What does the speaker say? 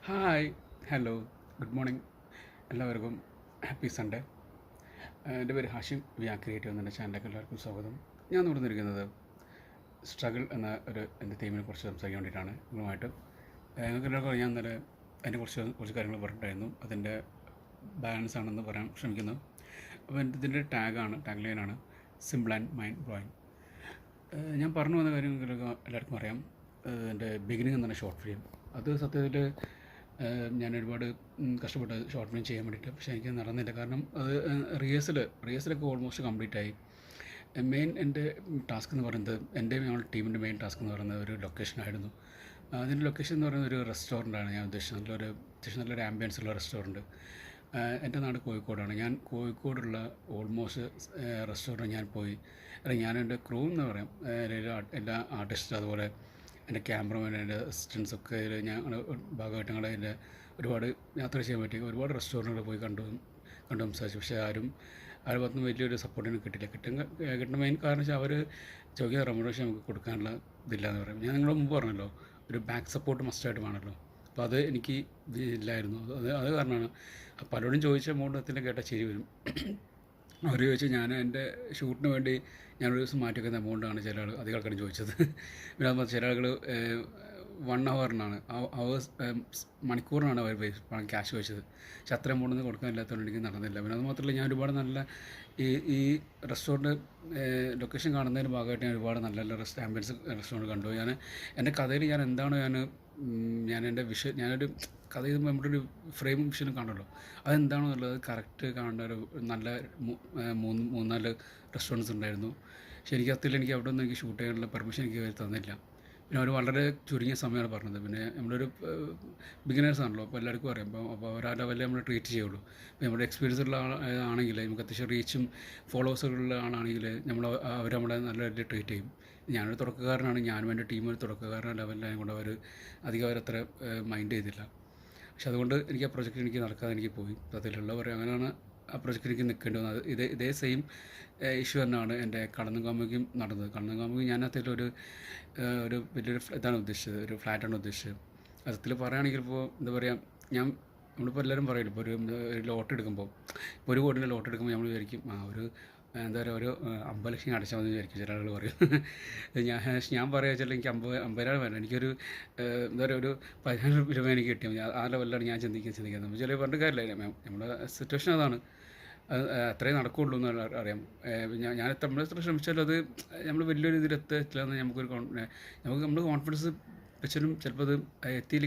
Hi, hello, good morning എല്ലാവർക്കും happy Sunday. എൻ്റെ പേര് ഹാഷിം വി ആർ ക്രിയേറ്റീവ് എന്ന ചാനലിലേക്ക് എല്ലാവർക്കും സ്വാഗതം. ഞാൻ നടന്നിരിക്കുന്നത് സ്ട്രഗിൾ എന്ന എൻ്റെ തീമിനെ കുറിച്ച് സംസാരിക്കാൻ വേണ്ടിയിട്ടാണ് നിങ്ങളുമായിട്ട്. നിങ്ങൾക്ക് എല്ലാവർക്കും അറിയാൻ നേരെ അതിനെക്കുറിച്ച് കുറച്ച് കാര്യങ്ങൾ പറഞ്ഞിട്ടായിരുന്നു. അതിൻ്റെ ബാലൻസ് ആണെന്ന് പറയാൻ ശ്രമിക്കുന്നു. അപ്പോൾ ഇതിൻ്റെ ടാഗ് ലൈനാണ് സിമ്പിൾ ആൻഡ് മൈൻഡ് ബ്ലോയിങ്. ഞാൻ പറഞ്ഞു വന്ന കാര്യം നിങ്ങൾക്ക് എല്ലാവർക്കും അറിയാം. എൻ്റെ ബിഗിനിങ് എന്ന് പറഞ്ഞ ഷോർട്ട് ഫിലിം, അത് സത്യത്തിൽ ഞാൻ ഒരുപാട് കഷ്ടപ്പെട്ട് ഷോർട്ട് ഫിലിം ചെയ്യാൻ വേണ്ടിയിട്ട്. പക്ഷേ എനിക്ക് നടന്നില്ല. കാരണം അത് റിഹേഴ്സലൊക്കെ ഓൾമോസ്റ്റ് കംപ്ലീറ്റ് ആയി. എൻ്റെ ടാസ്ക് എന്ന് പറയുന്നത്, ഞങ്ങളുടെ ടീമിൻ്റെ മെയിൻ ടാസ്ക് എന്ന് പറയുന്നത് ഒരു ലൊക്കേഷനായിരുന്നു. അതിൻ്റെ ലൊക്കേഷൻ എന്ന് പറയുന്നത് ഒരു റെസ്റ്റോറൻ്റാണ് ഞാൻ ഉദ്ദേശിച്ചത്. നല്ലൊരു ആംബിയൻസ് ഉള്ള റെസ്റ്റോറൻറ്റ്. എൻ്റെ നാട് കോഴിക്കോടാണ്. ഞാൻ കോഴിക്കോടുള്ള ഓൾമോസ്റ്റ് റെസ്റ്റോറൻറ്റ് ഞാൻ പോയി. ഞാൻ എൻ്റെ ക്രൂ എന്ന് പറയാം, എല്ലാ ആർട്ടിസ്റ്റ്, അതുപോലെ എൻ്റെ ക്യാമറമാൻ, എൻ്റെ അസിസ്റ്റൻസൊക്കെ ഞങ്ങൾ ഭാഗമായിട്ട് അതിൻ്റെ ഒരുപാട് യാത്ര ചെയ്യാൻ പറ്റി. ഒരുപാട് റെസ്റ്റോറൻറ്റുകൾ പോയി കണ്ടു സംസാരിച്ചു. പക്ഷേ ആരുടെ ഭാഗത്തുനിന്ന് വലിയൊരു സപ്പോർട്ടിന് കിട്ടുന്ന മെയിൻ കാരണം വെച്ചാൽ അവർ ചോദിക്കുന്ന റെമ്യൂണറേഷൻ നമുക്ക് കൊടുക്കാനുള്ള ഇതില്ലാന്ന് പറയും. ഞാൻ നിങ്ങളുടെ മുമ്പ് പറഞ്ഞല്ലോ, ഒരു ബാക്ക് സപ്പോർട്ട് മസ്റ്റായിട്ട് വേണമല്ലോ. അപ്പോൾ അത് എനിക്ക് ഇല്ലായിരുന്നു. അത് കാരണമാണ് പലരോടും ചോദിച്ച എമൗണ്ട് കേട്ടാൽ ശരി വരും. അവർ ചോദിച്ചു, ഞാൻ എൻ്റെ ഷൂട്ടിന് വേണ്ടി ഞാനൊരു ദിവസം മാറ്റി വയ്ക്കുന്ന എമൗണ്ടാണ് അധികം ആൾക്കാരും ചോദിച്ചത്. പിന്നെ അതുപോലെ ചില ആളുകൾ 1 ഹവറിനാണ്, മണിക്കൂറിനാണ് അവർ ക്യാഷ് ചോദിച്ചത്. പക്ഷെ അത്ര എമൗണ്ടൊന്നും കൊടുക്കാനില്ലാത്തതുകൊണ്ട് എനിക്ക് നടന്നില്ല. പിന്നെ അത് മാത്രമല്ല, ഞാൻ ഒരുപാട് നല്ല ഈ റെസ്റ്റോറൻറ്റ് ലൊക്കേഷൻ കാണുന്നതിന് ഭാഗമായിട്ട് ഞാൻ ഒരുപാട് നല്ല ആംബിയൻസ് റെസ്റ്റോറൻറ്റ് കണ്ടു. എൻ്റെ കഥയിൽ ഞാനൊരു കഥ ചെയ്യുമ്പോൾ നമ്മുടെ ഒരു ഫ്രെയിമും വിഷനും കാണുമല്ലോ, അതെന്താണോ എന്നുള്ളത് കറക്റ്റ് കാണേണ്ട ഒരു നല്ല 3-4 റെസ്റ്റോറൻറ്റ്സ് ഉണ്ടായിരുന്നു. പക്ഷേ എനിക്ക് അവിടെ നിന്ന് എനിക്ക് ഷൂട്ട് ചെയ്യാനുള്ള പെർമിഷൻ എനിക്ക് തന്നില്ല. പിന്നെ അവർ വളരെ ചുരുങ്ങിയ സമയമാണ് പറഞ്ഞത്. പിന്നെ നമ്മളൊരു ബിഗിനേഴ്സ് ആണല്ലോ, അപ്പോൾ എല്ലാവർക്കും അറിയാം. അപ്പോൾ അവർ ആ ലെവലിൽ നമ്മൾ ട്രീറ്റ് ചെയ്യുള്ളൂ. ഇപ്പോൾ നമ്മുടെ എക്സ്പീരിയൻസ് ഉള്ള ആണെങ്കിൽ, നമുക്ക് അത്യാവശ്യം റീച്ചും ഫോളോവേഴ്സുള്ള ആളാണെങ്കിൽ അവർ നമ്മളെ നല്ല രീതിയിൽ ട്രീറ്റ് ചെയ്യും. ഞാനൊരു തുടക്കക്കാരനാണ്, ഞാനും എൻ്റെ ടീം ഒരു തുടക്കക്കാരൻ ലെവലിലായതുകൊണ്ട് അധികം അവരത്ര മൈൻഡ് ചെയ്തില്ല. പക്ഷെ അതുകൊണ്ട് എനിക്ക് ആ പ്രൊജക്റ്റ് നടക്കാതെ എനിക്ക് പോയി. സത്യത്തിലുള്ളവർ അങ്ങനെയാണ് ആ പ്രൊജക്റ്റ് എനിക്ക് നിൽക്കേണ്ടി വന്നത്. ഇതേ സെയിം ഇഷ്യൂ തന്നെയാണ് എൻ്റെ കടന്നുകാമുകിയും നടന്നത്. കടന്നുകാമുകി ഞാൻ ഒരു വലിയൊരു ഇതാണ് ഉദ്ദേശിച്ചത്, ഒരു ഫ്ലാറ്റാണ് ഉദ്ദേശിച്ചത്. സത്യത്തിൽ പറയുകയാണെങ്കിൽ, ഇപ്പോൾ എന്താ പറയുക, നമ്മളിപ്പോൾ എല്ലാവരും പറയില്ല, ഇപ്പോൾ ഒരു ലോട്ടറി എടുക്കുമ്പോൾ, ഇപ്പോൾ 1 കോടിയുടെ ലോട്ടറി എടുക്കുമ്പോൾ നമ്മൾ വിചാരിക്കും, എന്താ പറയുക, ഒരു 50 ലക്ഷം അടച്ചാൽ മതി വിചാരിക്കും ചില ആളുകൾ പറയും. ഞാൻ പറയുക വെച്ചാൽ എനിക്ക് 50,000 വേണം, എനിക്കൊരു എന്താ പറയുക, ഒരു 15 രൂപ എനിക്ക് കിട്ടിയാൽ മതി. ആ ലെവലിലാണ് ഞാൻ ചിന്തിക്കുന്നത്. നമ്മൾ ചില പറഞ്ഞ കാര്യമില്ല, നമ്മുടെ സിറ്റുവേഷൻ അതാണ്. അത്രയും നടക്കുകയുള്ളൂ എന്ന് അറിയാം. ഞാൻ എത്ര ശ്രമിച്ചാലും അത് നമ്മൾ വലിയൊരു ഇതിലെത്തില്ല എന്ന് നമ്മൾ കോൺഫിഡൻസ് വെച്ചാലും ചിലപ്പോൾ അത് എത്തിയില്ല.